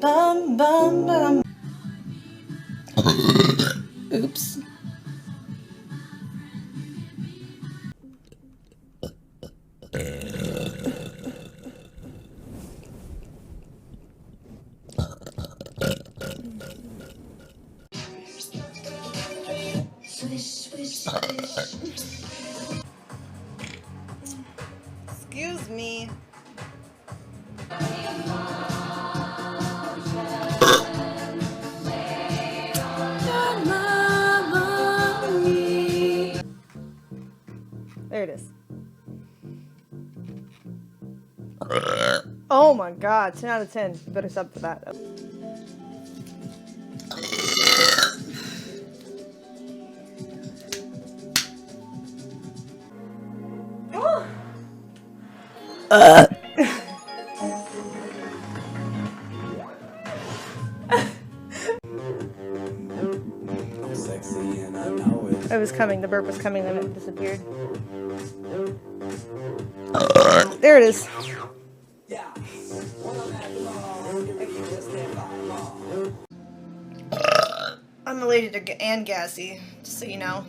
Bum, bum, bum. Oops. Swish, swish, swish. Excuse me. There it is. Oh my god, 10 out of 10. You better sub for that. Sexy and I know it. It was coming, the burp was coming, then it disappeared. There it is. Yeah. When I'm at the mall, if you just stand by the mall. I'm elated and gassy, just so you know.